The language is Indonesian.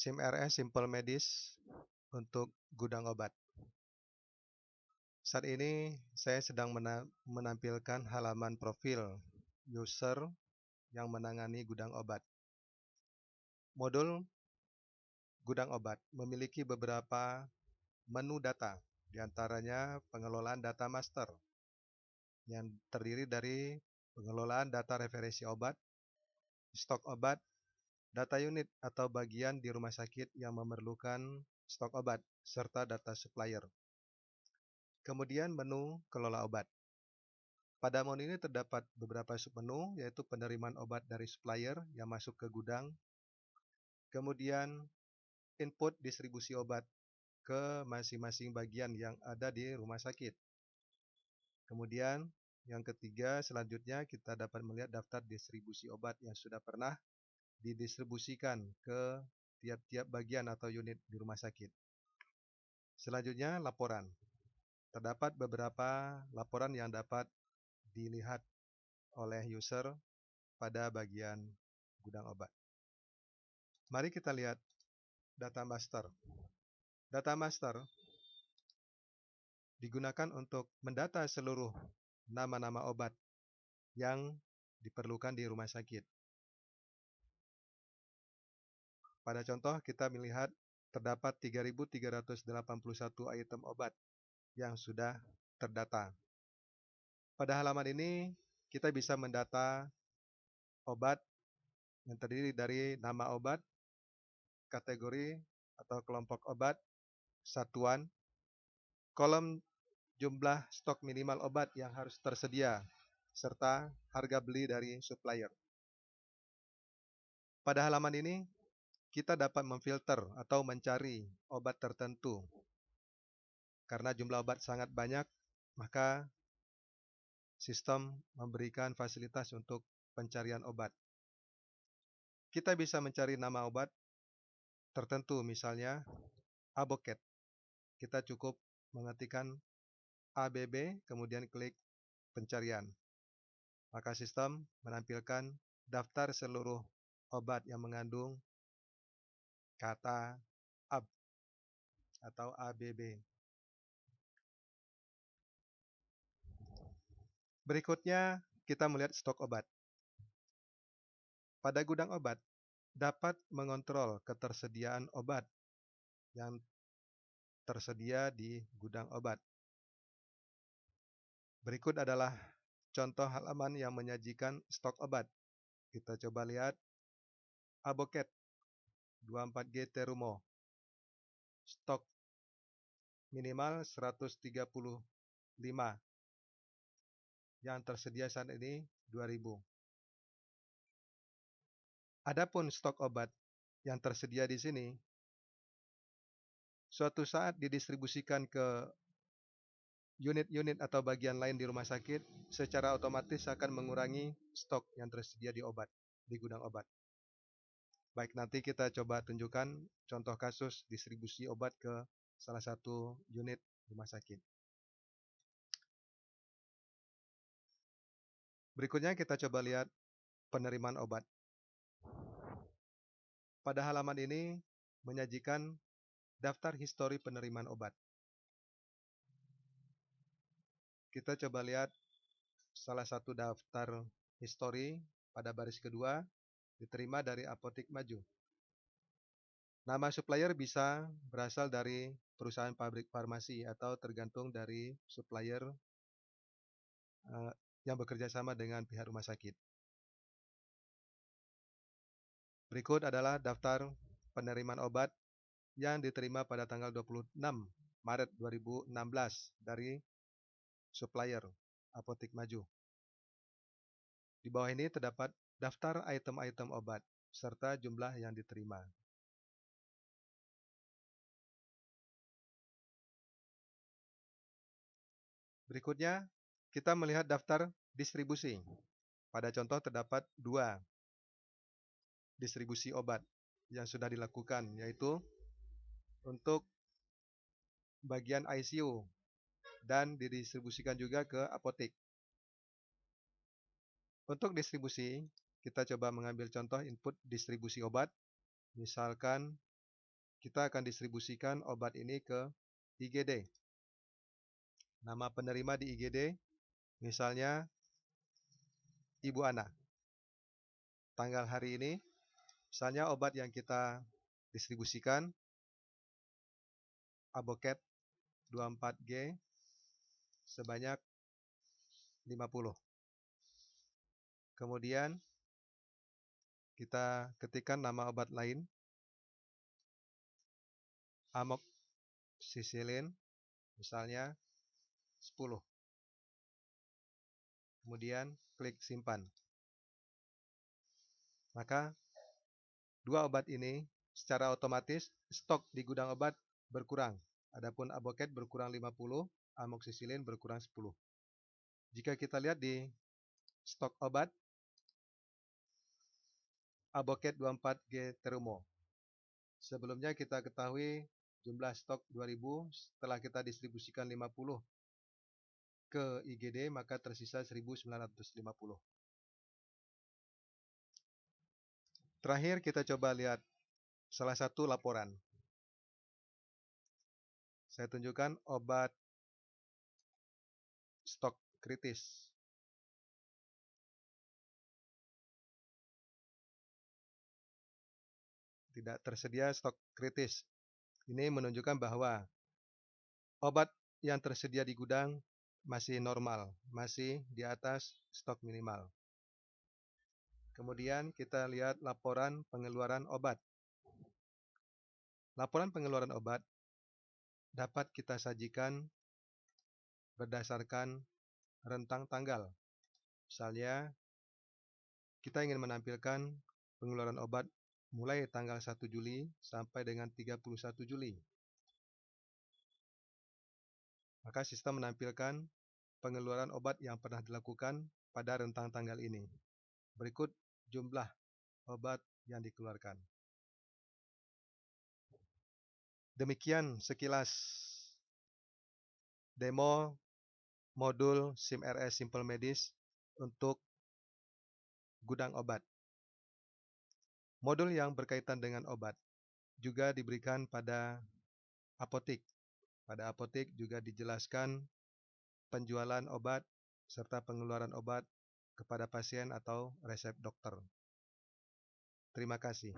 SIM-RS Simple Medis untuk gudang obat. Saat ini saya sedang menampilkan halaman profil user yang menangani gudang obat. Modul gudang obat memiliki beberapa menu data, diantaranya pengelolaan data master yang terdiri dari pengelolaan data referensi obat, stok obat, data unit atau bagian di rumah sakit yang memerlukan stok obat, serta data supplier. Kemudian menu kelola obat. Pada menu ini terdapat beberapa submenu, yaitu penerimaan obat dari supplier yang masuk ke gudang, kemudian input distribusi obat ke masing-masing bagian yang ada di rumah sakit. Kemudian yang ketiga, selanjutnya kita dapat melihat daftar distribusi obat yang sudah pernah didistribusikan ke tiap-tiap bagian atau unit di rumah sakit. Selanjutnya, laporan. Terdapat beberapa laporan yang dapat dilihat oleh user pada bagian gudang obat. Mari kita lihat data master. Data master digunakan untuk mendata seluruh nama-nama obat yang diperlukan di rumah sakit. Pada contoh, kita melihat terdapat 3.381 item obat yang sudah terdata. Pada halaman ini, kita bisa mendata obat yang terdiri dari nama obat, kategori atau kelompok obat, satuan, kolom jumlah stok minimal obat yang harus tersedia, serta harga beli dari supplier. Pada halaman ini, kita dapat memfilter atau mencari obat tertentu. Karena jumlah obat sangat banyak, maka sistem memberikan fasilitas untuk pencarian obat. Kita bisa mencari nama obat tertentu, misalnya Aboket. Kita cukup mengetikkan ABB, kemudian klik pencarian. Maka sistem menampilkan daftar seluruh obat yang mengandung kata AB atau ABB. Berikutnya, kita melihat stok obat. Pada gudang obat, dapat mengontrol ketersediaan obat yang tersedia di gudang obat. Berikut adalah contoh halaman yang menyajikan stok obat. Kita coba lihat Aboket 24G Terumo. Stok minimal 135. Yang tersedia saat ini 2.000. Adapun stok obat yang tersedia di sini suatu saat didistribusikan ke unit-unit atau bagian lain di rumah sakit, secara otomatis akan mengurangi stok yang tersedia di gudang obat. Baik, nanti kita coba tunjukkan contoh kasus distribusi obat ke salah satu unit rumah sakit. Berikutnya kita coba lihat penerimaan obat. Pada halaman ini menyajikan daftar histori penerimaan obat. Kita coba lihat salah satu daftar histori pada baris kedua diterima dari Apotik Maju. Nama supplier bisa berasal dari perusahaan pabrik farmasi atau tergantung dari supplier yang bekerja sama dengan pihak rumah sakit. Berikut adalah daftar penerimaan obat yang diterima pada tanggal 26 Maret 2016 dari supplier Apotik Maju. Di bawah ini terdapat daftar item-item obat serta jumlah yang diterima. Berikutnya, kita melihat daftar distribusi. Pada contoh terdapat 2 distribusi obat yang sudah dilakukan, yaitu untuk bagian ICU dan didistribusikan juga ke apotek. Untuk distribusi, kita coba mengambil contoh input distribusi obat. Misalkan kita akan distribusikan obat ini ke IGD. Nama penerima di IGD, misalnya Ibu Ana. Tanggal hari ini, misalnya obat yang kita distribusikan, Aboket 24G sebanyak 50. Kemudian kita ketikkan nama obat lain, amoxicillin, misalnya 10. Kemudian klik simpan. Maka dua obat ini secara otomatis stok di gudang obat berkurang. Adapun Aboket berkurang 50, amoxicillin berkurang 10. Jika kita lihat di stok obat, Aboket 24G Terumo. Sebelumnya kita ketahui jumlah stok 2000, setelah kita distribusikan 50 ke IGD, maka tersisa 1950. Terakhir kita coba lihat salah satu laporan. Saya tunjukkan obat stok kritis. Tidak tersedia stok kritis. Ini menunjukkan bahwa obat yang tersedia di gudang masih normal, masih di atas stok minimal. Kemudian kita lihat laporan pengeluaran obat. Laporan pengeluaran obat dapat kita sajikan berdasarkan rentang tanggal. Misalnya, kita ingin menampilkan pengeluaran obat mulai tanggal 1 Juli sampai dengan 31 Juli. Maka sistem menampilkan pengeluaran obat yang pernah dilakukan pada rentang tanggal ini. Berikut jumlah obat yang dikeluarkan. Demikian sekilas demo modul SIM-RS Simple Medis untuk gudang obat. Modul yang berkaitan dengan obat juga diberikan pada apotik. Pada apotik juga dijelaskan penjualan obat serta pengeluaran obat kepada pasien atau resep dokter. Terima kasih.